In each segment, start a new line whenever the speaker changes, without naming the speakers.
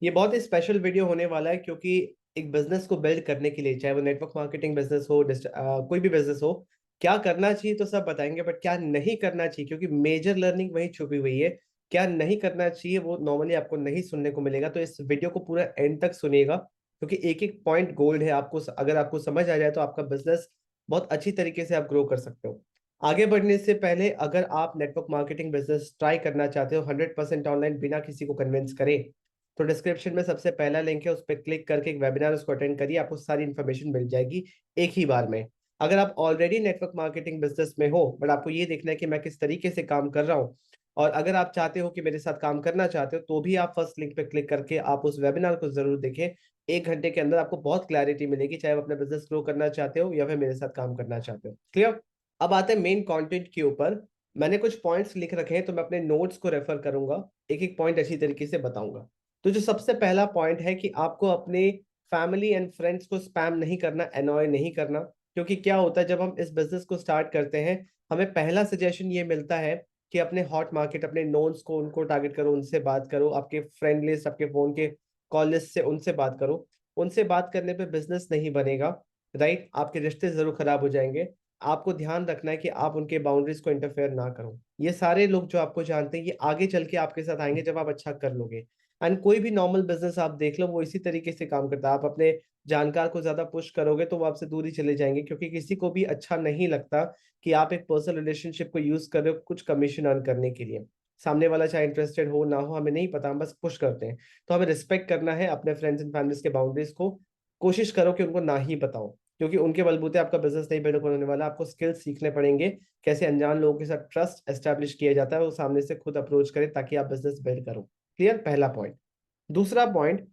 ये बहुत ही special video होने वाला है क्योंकि एक बिजनेस को बिल्ड करने के लिए, चाहे वो नेटवर्क मार्केटिंग बिजनेस हो, कोई भी बिजनेस हो, क्या करना चाहिए तो सब बताएंगे, बट क्या नहीं करना चाहिए, क्योंकि मेजर लर्निंग वहीं छुपी हुई है। क्या नहीं करना चाहिए वो नॉर्मली आपको नहीं सुनने को मिलेगा, तो इस वीडियो को पूरा एंड तक सुनिएगा, क्योंकि एक एक पॉइंट गोल्ड है। आपको अगर आपको समझ आ जाए तो आपका बिजनेस बहुत अच्छी तरीके से आप ग्रो कर सकते हो। आगे बढ़ने से पहले, अगर आप नेटवर्क मार्केटिंग बिजनेस ट्राई करना चाहते हो 100% ऑनलाइन बिना किसी को कन्विंस करे, तो डिस्क्रिप्शन में सबसे पहला लिंक है, उस पर क्लिक करके एक वेबिनार उसको अटेंड करिए, आपको सारी इन्फॉर्मेशन मिल जाएगी एक ही बार में। अगर आप ऑलरेडी नेटवर्क मार्केटिंग बिजनेस में हो, बट आपको ये देखना है कि मैं किस तरीके से काम कर रहा हूँ, और अगर आप चाहते हो कि मेरे साथ काम करना चाहते हो, तो भी आप फर्स्ट लिंक पे क्लिक करके आप उस वेबिनार को जरूर देखें। 1 घंटे के अंदर आपको बहुत क्लैरिटी मिलेगी, चाहे आप अपना बिजनेस ग्रो करना चाहते हो या फिर मेरे साथ काम करना चाहते हो। क्लियर? अब आते हैं मेन कंटेंट के ऊपर। मैंने कुछ पॉइंट्स लिख रखे हैं, तो मैं अपने नोट्स को रेफर करूंगा, एक एक पॉइंट अच्छी तरीके से बताऊंगा। तो जो सबसे पहला पॉइंट है कि आपको अपने फैमिली एंड फ्रेंड्स को स्पैम नहीं करना, एनॉय नहीं करना। क्योंकि क्या होता है, जब हम इस बिजनेस को स्टार्ट करते हैं, हमें पहला सजेशन ये मिलता है कि अपने हॉट मार्केट, अपने नोन्स को, उनको टारगेट करो, उनसे बात करो, आपके फ्रेंड लिस्ट, आपके फोन के कॉल लिस्ट से उनसे बात करो। उनसे बात करने पे बिजनेस नहीं बनेगा, राइट? आपके रिश्ते जरूर खराब हो जाएंगे। आपको ध्यान रखना है कि आप उनके बाउंड्रीज को इंटरफेयर ना करो। ये सारे लोग जो आपको जानते हैं, ये आगे चल के आपके साथ आएंगे जब आप अच्छा कर लोगे। एंड कोई भी नॉर्मल बिजनेस आप देख लो, वो इसी तरीके से काम करता है। आप अपने जानकार को ज्यादा पुश करोगे तो वो आपसे दूर ही चले जाएंगे, क्योंकि किसी को भी अच्छा नहीं लगता कि आप एक पर्सनल रिलेशनशिप को यूज कर रहे हो कुछ कमीशन अर्न करने के लिए। सामने वाला चाहे इंटरेस्टेड हो ना हो, हमें नहीं पता, हम बस पुश करते हैं। तो हमें रिस्पेक्ट करना है अपने फ्रेंड्स एंड फैमिलीज के बाउंड्रीज को। कोशिश करो कि उनको ना ही बताओ, क्योंकि उनके बलबूते आपका बिजनेस नहीं बिल्ड होने वाला। आपको स्किल्स सीखने पड़ेंगे, कैसे अनजान लोगों के साथ ट्रस्ट एस्टेब्लिश किया जाता है, वो सामने से खुद अप्रोच करें ताकि आप बिजनेस बिल्ड करो। क्लियर? पहला पॉइंट। दूसरा पॉइंट,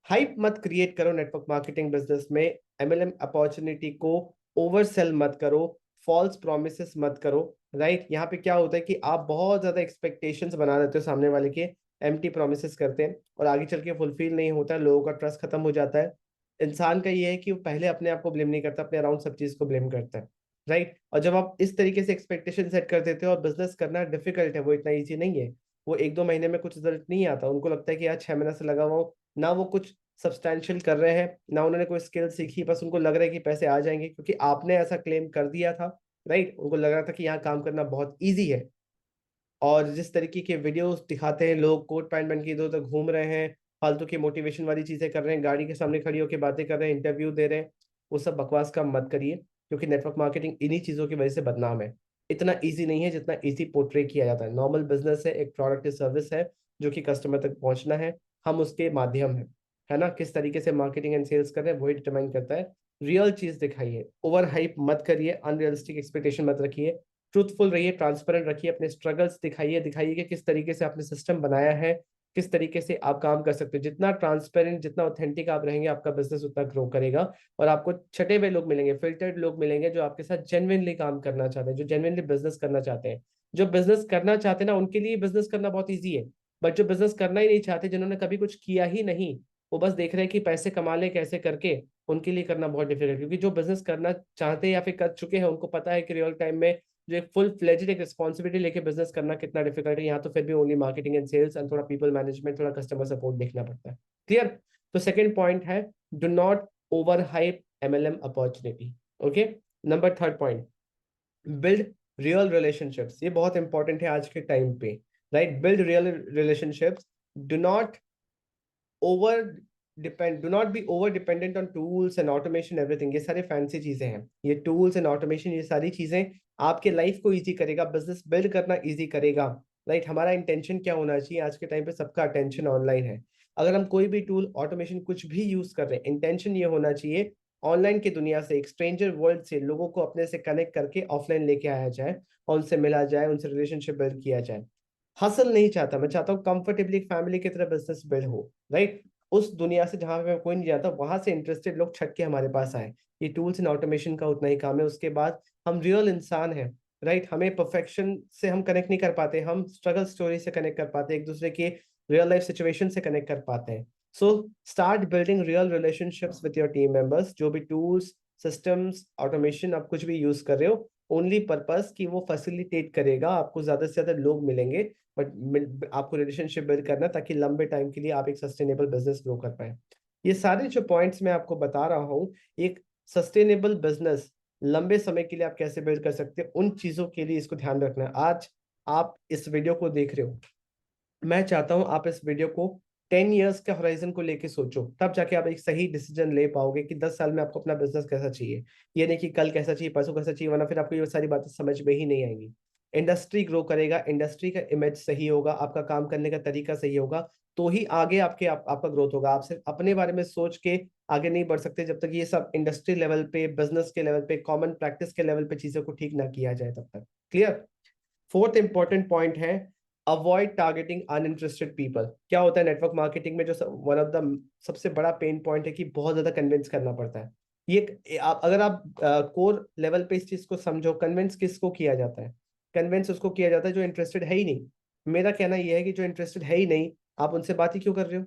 हाइप मत क्रिएट करो नेटवर्क मार्केटिंग बिजनेस में। एमएलएम अपॉर्चुनिटी को ओवर सेल मत करो, फॉल्स प्रोमिस मत करो। राइट? यहाँ पे क्या होता है कि आप बहुत ज्यादा एक्सपेक्टेशंस बना देते हो सामने वाले के, एम्प्टी प्रोमिस करते हैं और आगे चल के फुलफिल नहीं होता है, लोगों का ट्रस्ट खत्म हो जाता है। इंसान का ये है कि वो पहले अपने आप को ब्लेम नहीं करता, अपने अराउंड सब चीज को ब्लेम करता है। राइट? और जब आप इस तरीके से एक्सपेक्टेशन सेट कर देते हो, और बिजनेस करना डिफिकल्ट है, वो इतना ईजी नहीं है। वो 1-2 महीने में कुछ रिजल्ट नहीं आता, उनको लगता है कि यार 6 महीने से लगा हुआ हूं, ना वो कुछ सब्सटैंशियल कर रहे हैं, ना उन्होंने कोई स्किल सीखी, बस उनको लग रहा है कि पैसे आ जाएंगे क्योंकि आपने ऐसा क्लेम कर दिया था। राइट? उनको लग रहा था कि यहाँ काम करना बहुत ईजी है। और जिस तरीके के वीडियोस दिखाते हैं, लोग कोट पैंट पहन के इधर उधर घूम रहे हैं, फालतू की मोटिवेशन वाली चीजें कर रहे हैं, गाड़ी के सामने खड़ी होकर बातें कर रहे हैं, इंटरव्यू दे रहे हैं, वो सब बकवास काम मत करिए। क्योंकि नेटवर्क मार्केटिंग इन्हीं चीजों की वजह से बदनाम है। इतना ईजी नहीं है जितना ईजी पोर्ट्रे किया जाता है। नॉर्मल बिजनेस है, एक प्रोडक्ट या सर्विस है जो कि कस्टमर तक पहुंचना है, हम उसके माध्यम है ना? किस तरीके से मार्केटिंग एंड सेल्स कर रहे हैं वही डिटरमाइन करता है। रियल चीज दिखाइए, ओवर हाइप मत करिए, अनरियलिस्टिक एक्सपेक्टेशन मत रखिए। ट्रूथफुल रहिए, ट्रांसपेरेंट रखिए, अपने स्ट्रगल्स दिखाइए, दिखाइए कि किस तरीके से आपने सिस्टम बनाया है, किस तरीके से आप काम कर सकते हो। जितना ट्रांसपेरेंट, जितना ऑथेंटिक आप रहेंगे, आपका बिजनेस उतना ग्रो करेगा। और आपको छटे हुए लोग मिलेंगे, फिल्टर्ड लोग मिलेंगे, जो आपके साथ जेन्युइनली काम करना चाहते हैं, जो जेन्युइनली बिजनेस करना चाहते हैं। जो बिजनेस करना चाहते हैं ना, उनके लिए बिजनेस करना बहुत ईजी है। बट जो बिजनेस करना ही नहीं चाहते, जिन्होंने कभी कुछ किया ही नहीं, वो बस देख रहे हैं कि पैसे कमा ले कैसे करके, उनके लिए करना बहुत डिफिकल्ट। क्योंकि जो बिजनेस करना चाहते हैं या फिर कर चुके हैं, उनको पता है कि रियल टाइम में जो एक फुल फ्लेजेड एक रिस्पॉन्सिबिलिटी लेके बिजनेस करना कितना डिफिकल्ट है। यहाँ तो फिर भी only marketing and sales and थोड़ा पीपल मैनेजमेंट, थोड़ा कस्टमर सपोर्ट देखना पड़ता है। क्लियर? तो सेकंड पॉइंट है, do not over hype MLM opportunity. Okay? Number third point, build real relationships. ये बहुत इंपॉर्टेंट है आज के टाइम पे। Right? Build real relationships. Do not over do not be over dependent on tools and automation, everything. ये सारे fancy चीजें हैं, ये टूल्स एंड ऑटोमेशन, ये सारी चीजें आपके लाइफ को इजी करेगा, बिजनेस बिल्ड करना इजी करेगा। राइट? हमारा इंटेंशन क्या होना चाहिए? आज के टाइम पे सबका अटेंशन ऑनलाइन है। अगर हम कोई भी टूल, ऑटोमेशन, कुछ भी यूज कर रहे हैं, इंटेंशन ये होना चाहिए ऑनलाइन की दुनिया से, एक स्ट्रेंजर वर्ल्ड से लोगों को अपने से कनेक्ट करके ऑफलाइन लेके आया जाए, और उनसे मिला जाए, उनसे रिलेशनशिप बिल्ड किया जाए। हसल नहीं चाहता, मैं चाहता हूँ कंफर्टेबली फैमिली की तरह बिजनेस बिल्ड हो। राइट? उस दुनिया से जहां पे कोई नहीं जाता, वहां से इंटरेस्टेड लोग छट के हमारे पास आए। ये टूल्स एंड ऑटोमेशन का उतना ही काम है। उसके बाद हम रियल इंसान हैं। राइट? हमें परफेक्शन से हम कनेक्ट नहीं कर पाते, हम स्ट्रगल स्टोरी से कनेक्ट कर पाते हैं, एक दूसरे के रियल लाइफ सिचुएशन से कनेक्ट कर पाते हैं। So start building real relationships with your team members. जो भी टूल्स, सिस्टम्स, ऑटोमेशन आप कुछ भी यूज कर रहे हो, ओनली पर्पस कि वो फैसिलिटेट करेगा, आपको ज्यादा से ज्यादा लोग मिलेंगे, बट आपको रिलेशनशिप बिल्ड करना ताकि लंबे टाइम के लिए आप एक सस्टेनेबल बिजनेस ग्रो कर पाए। ये सारे जो पॉइंट्स मैं आपको बता रहा हूँ, एक सस्टेनेबल बिजनेस लंबे समय के लिए आप कैसे बिल्ड कर सकते हैं, उन चीजों के लिए इसको ध्यान रखना है। आज आप इस वीडियो को देख रहे हो, मैं चाहता हूं आप इस वीडियो को 10 इयर्स के होराइजन को लेके सोचो, तब जाके आप एक सही डिसीजन ले पाओगे कि 10 साल में आपको अपना बिजनेस कैसा चाहिए। ये नहीं कि कल कैसा चाहिए, परसों कैसा चाहिए, वरना फिर आपको ये सारी बातें समझ में ही नहीं आएंगी। इंडस्ट्री ग्रो करेगा, इंडस्ट्री का इमेज सही होगा, आपका काम करने का तरीका सही होगा, तो ही आगे आपका ग्रोथ होगा। आप सिर्फ अपने बारे में सोच के आगे नहीं बढ़ सकते जब तक ये सब इंडस्ट्री लेवल पे, बिजनेस के लेवल पे, कॉमन प्रैक्टिस के लेवल पे चीजों को ठीक ना किया जाए तब तक। क्लियर? फोर्थ इंपॉर्टेंट पॉइंट है, अवॉइड टारगेटिंग अनइंटरेस्टेड पीपल। क्या होता है नेटवर्क मार्केटिंग में, जो वन ऑफ द सबसे बड़ा पेन पॉइंट है कि बहुत ज्यादा कन्विंस करना पड़ता है। अगर आप कोर लेवल पे इस चीज को समझो, कन्विंस किसको किया जाता है? कन्विंस उसको किया जाता है जो इंटरेस्टेड है ही नहीं। मेरा कहना यह है कि जो इंटरेस्टेड है ही नहीं, आप उनसे बात ही क्यों कर रहे हो,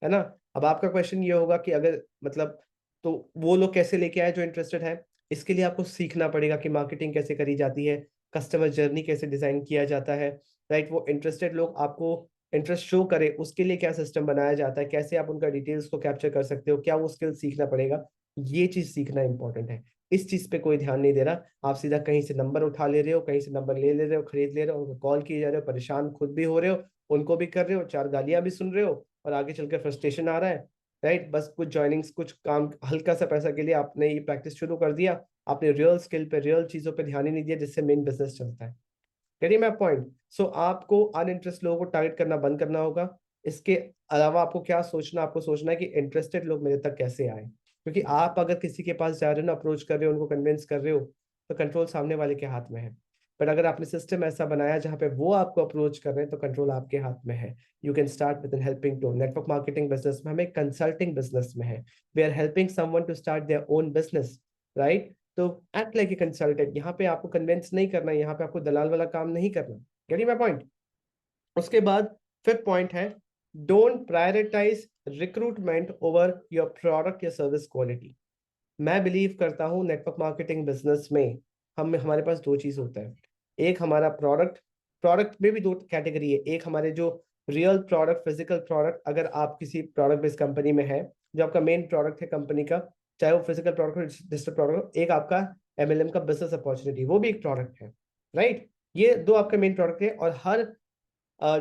है ना? अब आपका क्वेश्चन ये होगा कि अगर मतलब, तो वो लोग कैसे लेके आए जो इंटरेस्टेड है? इसके लिए आपको सीखना पड़ेगा कि मार्केटिंग कैसे करी जाती है, कस्टमर जर्नी कैसे डिजाइन किया जाता है, राइट? वो इंटरेस्टेड लोग आपको इंटरेस्ट शो करे, उसके लिए क्या सिस्टम बनाया जाता है, कैसे आप उनका डिटेल्स को कैप्चर कर सकते हो, क्या वो स्किल सीखना पड़ेगा। ये चीज सीखना इंपॉर्टेंट है। इस चीज पे कोई ध्यान नहीं दे रहा, आप सीधा कहीं से नंबर उठा ले रहे हो, कहीं से नंबर ले रहे हो, खरीद ले रहे हो, उनको कॉल किए जा रहे हो, परेशान खुद भी हो रहे हो, उनको भी कर रहे हो, चार गालियां भी सुन रहे हो, और आगे चलकर फ्रस्ट्रेशन आ रहा है, राइट? बस कुछ ज्वाइनिंग्स, कुछ काम, हल्का सा पैसा के लिए आपने ये प्रैक्टिस शुरू कर दिया, आपने रियल स्किल पे, रियल चीजों पे ध्यान ही नहीं दिया जिससे मेन बिजनेस चलता है। करिए मैं पॉइंट। सो आपको अनइंटरेस्ट लोगों को टारगेट करना बंद करना होगा। इसके अलावा आपको क्या सोचना, आपको सोचना है कि इंटरेस्टेड लोग मेरे तक कैसे आए, क्योंकि आप अगर किसी के पास जा रहे हो ना, अप्रोच कर रहे हो, उनको कन्विंस कर रहे हो, तो कंट्रोल सामने वाले के हाथ में है। पर अगर आपने सिस्टम ऐसा बनाया जहां पे वो आपको अप्रोच कर रहे हैं, तो कंट्रोल आपके हाथ में है। You can start with an helping tone. Network marketing business में, हमें कंसल्टिंग बिजनेस में है, we are helping someone to start their own business, right? तो एक्ट लाइक ए कंसल्टेंट। यहाँ पे आपको कन्विंस नहीं करना, यहाँ पे आपको दलाल वाला काम नहीं करना। Getting my point? उसके बाद फिफ्थ पॉइंट है, don't prioritise recruitment over your product या सर्विस क्वालिटी। मैं बिलीव करता हूँ नेटवर्क मार्केटिंग बिजनेस में हम हमारे पास दो चीज होता है। एक हमारा प्रोडक्ट, प्रोडक्ट में भी दो कैटेगरी है। एक हमारे जो रियल प्रोडक्ट, फिजिकल प्रोडक्ट, अगर आप किसी प्रोडक्ट बेस्ड कंपनी में है, जो आपका मेन प्रोडक्ट है कंपनी का, चाहे वो फिजिकल प्रोडक्ट हो, डिजिटल प्रोडक्ट हो। एक आपका एमएलएम का बिजनेस अपॉर्चुनिटी, वो भी एक प्रोडक्ट है, राइट? ये दो आपके मेन प्रोडक्ट है। और हर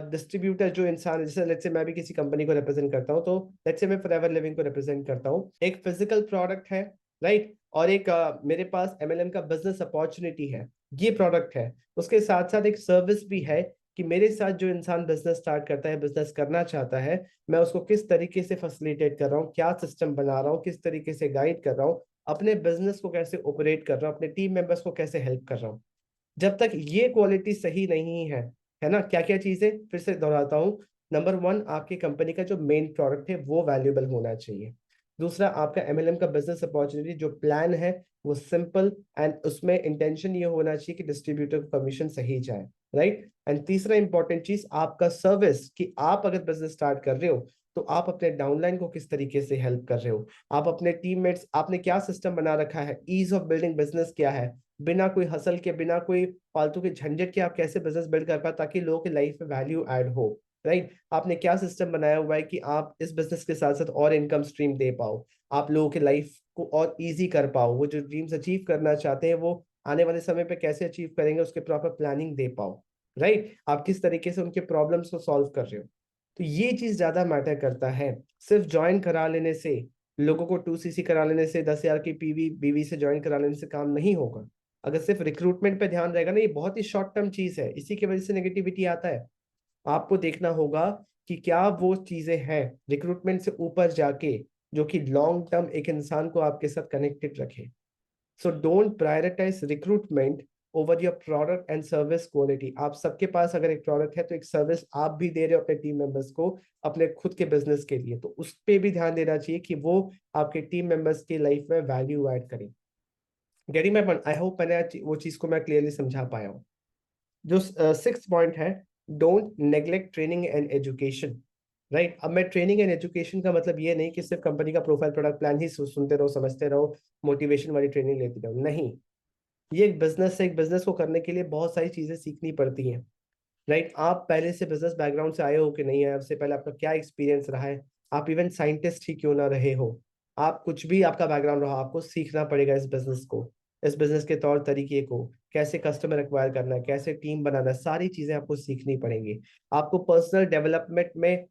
डिस्ट्रीब्यूटर जो इंसान है, जैसे लेट्स से मैं भी किसी कंपनी को रिप्रेजेंट करता हूँ, तो लेट्स से मैं फॉरएवर लिविंग को रिप्रेजेंट करता हूँ, एक फिजिकल प्रोडक्ट है, राइट? और एक मेरे पास एमएलएम का बिजनेस अपॉर्चुनिटी है, ये प्रोडक्ट है। उसके साथ साथ एक सर्विस भी है कि मेरे साथ जो इंसान बिजनेस स्टार्ट करता है, बिजनेस करना चाहता है, मैं उसको किस तरीके से फैसिलिटेट कर रहा हूँ, क्या सिस्टम बना रहा हूँ, किस तरीके से गाइड कर रहा हूँ, अपने बिजनेस को कैसे ऑपरेट कर रहा हूँ, अपने टीम मेंबर्स को कैसे हेल्प कर रहा हूँ। जब तक ये क्वालिटी सही नहीं है ना? क्या क्या चीजें, फिर से दोहराता हूँ। नंबर वन, आपकी कंपनी का जो मेन प्रोडक्ट है वो वैल्यूएबल होना चाहिए। दूसरा, आपका एमएलएम का बिजनेस अपॉर्चुनिटी जो प्लान है वो सिंपल, एंड उसमें इंटेंशन ये होना चाहिए कि डिस्ट्रीब्यूटर को कमीशन सही जाए, राइट? एंड तीसरा इंपॉर्टेंट चीज, आपका सर्विस, कि आप अगर बिजनेस स्टार्ट कर रहे हो, तो आप अपने डाउनलाइन को किस तरीके से हेल्प कर रहे हो, आप अपने टीममेट्स, आपने क्या सिस्टम बना रखा है, ईज ऑफ बिल्डिंग बिजनेस क्या है, बिना कोई हसल के, बिना कोई फालतू के झंझट के आप कैसे बिजनेस बिल्ड कर पाए ताकि लोगों की लाइफ में वैल्यू ऐड हो, राइट? आपने क्या सिस्टम बनाया हुआ है कि आप इस बिजनेस के साथ साथ और इनकम स्ट्रीम दे पाओ, आप लोगों की लाइफ को और इजी कर पाओ, वो जो ड्रीम्स अचीव करना चाहते हैं वो आने वाले समय पे कैसे अचीव करेंगे, उसके प्रॉपर प्लानिंग दे पाओ, राइट? आप किस तरीके से उनके प्रॉब्लम्स को सॉल्व कर रहे हो। तो ये चीज ज्यादा मैटर करता है। सिर्फ ज्वाइन करा लेने से, लोगों को 2cc करा लेने से, 10,000 की पीवी बीवी से ज्वाइन करा लेने से काम नहीं होगा। अगर सिर्फ रिक्रूटमेंट पे ध्यान रहेगा ना, ये बहुत ही शॉर्ट टर्म चीज है, इसी की वजह से नेगेटिविटी आता है। आपको देखना होगा कि क्या वो चीजें हैं रिक्रूटमेंट से ऊपर जाके जो कि लॉन्ग टर्म एक इंसान को आपके साथ कनेक्टेड रखे। So don't prioritise recruitment over your product and service quality. आप सबके पास अगर एक प्रोडक्ट है, तो एक सर्विस आप भी दे रहे हो अपने टीम मेंबर्स को, अपने खुद के बिजनेस के लिए, तो उस पर भी ध्यान देना चाहिए कि वो आपके टीम मेंबर्स की लाइफ में वैल्यू ऐड करें। Getting my point? I hope मैंने वो चीज को मैं क्लियरली समझा पाया हूँ। जो सिक्स पॉइंट है, don't neglect training and education, right? अब मैं ट्रेनिंग एंड एजुकेशन का मतलब ये नहीं कि सिर्फ कंपनी का प्रोफाइल, प्रोडक्ट प्लान ही सुनते रहो, समझते रहो, मोटिवेशन वाली ट्रेनिंग लेते रहो, नहीं। ये एक बिजनेस है, एक बिजनेस को करने के लिए बहुत सारी चीजें सीखनी पड़ती हैं, राइट। आप पहले से बिजनेस बैकग्राउंड से आए हो कि नहीं आए, उससे पहले आपका क्या एक्सपीरियंस रहा है, आप इवन साइंटिस्ट ही क्यों ना रहे हो, आप कुछ भी आपका बैकग्राउंड रहा, आपको सीखना पड़ेगा इस बिजनेस को, इस बिजनेस के तौर तरीके को, कैसे कस्टमर एक्वायर करना है, कैसे टीम बनाना है, सारी चीजें आपको सीखनी पड़ेंगी। आपको पर्सनल डेवलपमेंट में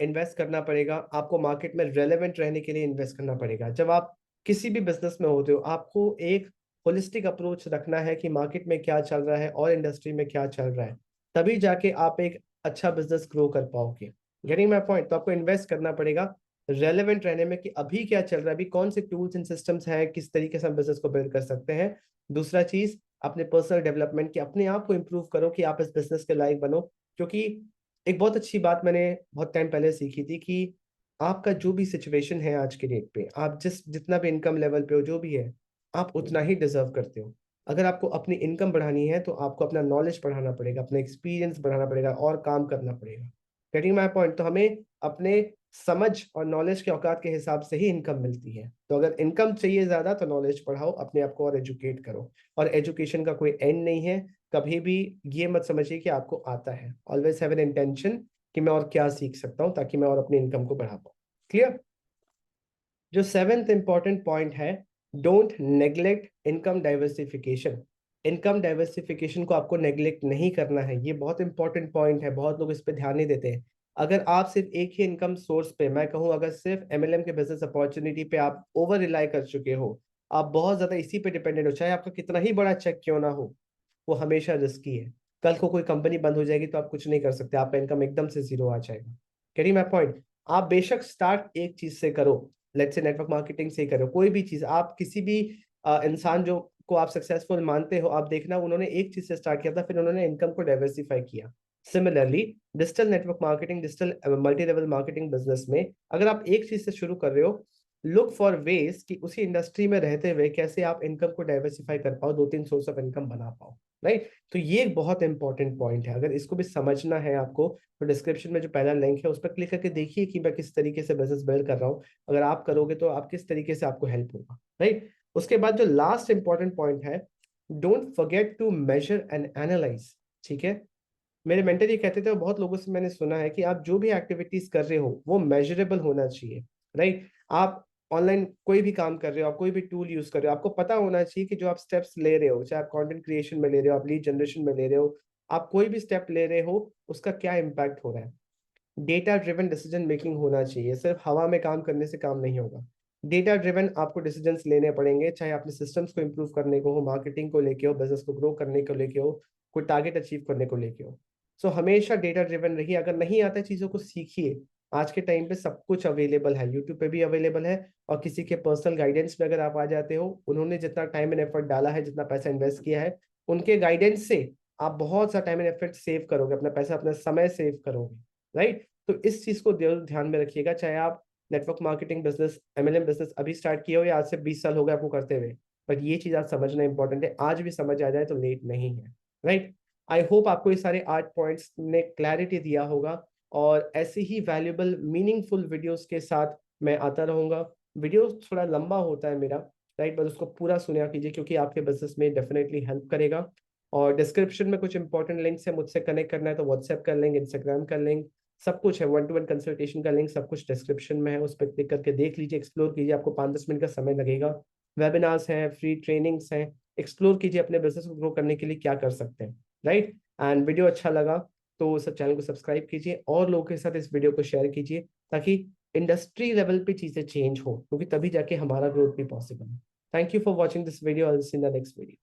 इन्वेस्ट करना पड़ेगा, आपको मार्केट में रेलेवेंट रहने के लिए इन्वेस्ट करना पड़ेगा। जब आप किसी भी बिजनेस में होते हो, आपको एक होलिस्टिक अप्रोच रखना है कि मार्केट में क्या चल रहा है और इंडस्ट्री में क्या चल रहा है, तभी जाके आप एक अच्छा बिजनेस ग्रो कर पाओगे। Getting my point? तो आपको इन्वेस्ट करना पड़ेगा रेलेवेंट रहने में कि अभी क्या चल रहा है, अभी कौन से टूल्स एंड सिस्टम्स हैं, किस तरीके से हम बिजनेस को बिल्ड कर सकते हैं। दूसरा चीज, अपने पर्सनल डेवलपमेंट की, अपने आप को इम्प्रूव करो कि आप इस बिजनेस के लायक बनो। क्योंकि एक बहुत अच्छी बात मैंने बहुत टाइम पहले सीखी थी कि आपका जो भी सिचुएशन है आज के डेट पे, आप जितना भी इनकम लेवल पे हो, जो भी है, आप उतना ही डिजर्व करते हो। अगर आपको अपनी इनकम बढ़ानी है तो आपको अपना नॉलेज बढ़ाना पड़ेगा, अपना एक्सपीरियंस बढ़ाना पड़ेगा और काम करना पड़ेगा। Getting my point? तो हमें अपने समझ और नॉलेज के औकात के हिसाब से ही इनकम मिलती है। तो अगर इनकम चाहिए ज्यादा तो नॉलेज बढ़ाओ, अपने आप को और एजुकेट करो। और एजुकेशन का कोई एंड नहीं है, कभी भी ये मत समझिए कि आपको आता है। ऑलवेज हैव एन इंटेंशन कि मैं और क्या सीख सकता हूँ ताकि मैं और अपनी इनकम को बढ़ा पाऊँ। क्लियर? जो सेवेंथ इंपॉर्टेंट पॉइंट है, don't neglect income diversification. Income diversification को आपको नेग्लेक्ट नहीं करना है, ये बहुत इंपॉर्टेंट पॉइंट है, बहुत लोग इस पे ध्यान नहीं देते हैं। अगर आप सिर्फ एक ही इनकम सोर्स पे, मैं कहूँ अगर सिर्फ एमएलएम के बिजनेस अपॉर्चुनिटी पे आप ओवर रिलाई कर चुके हो, आप बहुत ज्यादा इसी पे डिपेंडेंट हो, चाहे आपका कितना ही बड़ा चेक क्यों ना हो, वो हमेशा रिस्की है। कल को कोई कंपनी बंद हो जाएगी तो आप कुछ नहीं कर सकते, आपका इनकम एकदम से जीरो आ जाएगा। Getting my point? आप बेशक स्टार्ट एक चीज से करो, लेट्स से नेटवर्क मार्केटिंग से ही करो, कोई भी चीज, आप किसी भी इंसान जो को आप सक्सेसफुल मानते हो, आप देखना उन्होंने एक चीज से स्टार्ट किया था, फिर उन्होंने इनकम को डाइवर्सिफाई किया। Similarly digital network marketing, digital multi level marketing business में अगर आप एक चीज से शुरू कर रहे हो, लुक फॉर वेज कि उसी इंडस्ट्री में रहते हुए कैसे आप इनकम को डाइवर्सिफाई कर पाओ, दो तीन सोर्स ऑफ इनकम बना पाओ, राइट। तो ये एक बहुत इंपॉर्टेंट पॉइंट है, अगर इसको भी समझना है आपको तो डिस्क्रिप्शन में जो पहला लिंक है उस पर क्लिक करके देखिए कि मैं किस तरीके से बिजनेस बिल्ड कर रहा हूँ। अगर आप करोगे तो आप किस तरीके से आपको हेल्प होगा, राइट। उसके बाद जो लास्ट इंपॉर्टेंट पॉइंट है, don't forget to measure and analyse. ठीक है, मेरे मेंटर ये कहते थे और बहुत लोगों से मैंने सुना है कि आप जो भी एक्टिविटीज कर रहे हो वो मेजरेबल होना चाहिए, राइट। आप ऑनलाइन कोई भी काम कर रहे हो, आप कोई भी टूल यूज कर रहे हो, आपको पता होना चाहिए कि जो आप स्टेप्स ले रहे हो, चाहे आप कंटेंट क्रिएशन में ले रहे हो, आप लीड जनरेशन में ले रहे हो, आप कोई भी स्टेप ले रहे हो, उसका क्या इम्पैक्ट हो रहा है। डेटा ड्रिवन डिसीजन मेकिंग होना चाहिए, सिर्फ हवा में काम करने से काम नहीं होगा। डेटा ड्रिवन आपको डिसीजंस लेने पड़ेंगे, चाहे अपने सिस्टम्स को इंप्रूव करने को हो, मार्केटिंग को लेके हो, बिजनेस को ग्रो करने को लेके हो, कोई टारगेट अचीव करने को लेके हो। सो हमेशा डेटा ड्रिवन रहिए, अगर नहीं आता चीजों को सीखिए। आज के टाइम पे सब कुछ अवेलेबल है, यूट्यूब पे भी अवेलेबल है, और किसी के पर्सनल गाइडेंस में अगर आप आ जाते हो, उन्होंने जितना टाइम एंड एफर्ट डाला है, जितना पैसा इन्वेस्ट किया है, उनके गाइडेंस से आप बहुत सा टाइम एंड एफर्ट सेव करोगे, अपना पैसा अपना समय सेव करोगे, राइट। तो इस चीज को ध्यान में रखिएगा, चाहे आप network marketing business, MLM business अभी स्टार्ट किए हो या आज से 20 साल हो गए आपको करते हुए, बट ये चीज आप समझना इंपॉर्टेंट है, आज भी समझ आ जाए तो लेट नहीं है, राइट। आई होप आपको ये सारे 8 पॉइंट्स ने क्लैरिटी दिया होगा, और ऐसे ही वैल्यूएबल मीनिंगफुल वीडियोस के साथ मैं आता रहूंगा। वीडियो थोड़ा लंबा होता है मेरा, राइट, बस उसको पूरा सुना कीजिए क्योंकि आपके बिजनेस में डेफिनेटली हेल्प करेगा। और डिस्क्रिप्शन में कुछ इंपॉर्टेंट लिंक्स है, मुझसे कनेक्ट करना है तो व्हाट्सएप का लिंक, इंस्टाग्राम का लिंक, सब कुछ है, 1-to-1 कंसल्टेशन का लिंक, सब कुछ डिस्क्रिप्शन में है, उस पर क्लिक करके देख लीजिए, एक्सप्लोर कीजिए, आपको 5-10 मिनट का समय लगेगा। वेबिनार्स हैं, फ्री ट्रेनिंग्स हैं, एक्सप्लोर कीजिए अपने बिजनेस को ग्रो करने के लिए क्या कर सकते हैं, राइट। एंड वीडियो अच्छा लगा तो सब चैनल को सब्सक्राइब कीजिए और लोगों के साथ इस वीडियो को शेयर कीजिए, ताकि इंडस्ट्री लेवल पे चीजें चेंज हो, क्योंकि तभी जाके हमारा ग्रोथ भी पॉसिबल है। Thank you for watching this video, I will see in the next video.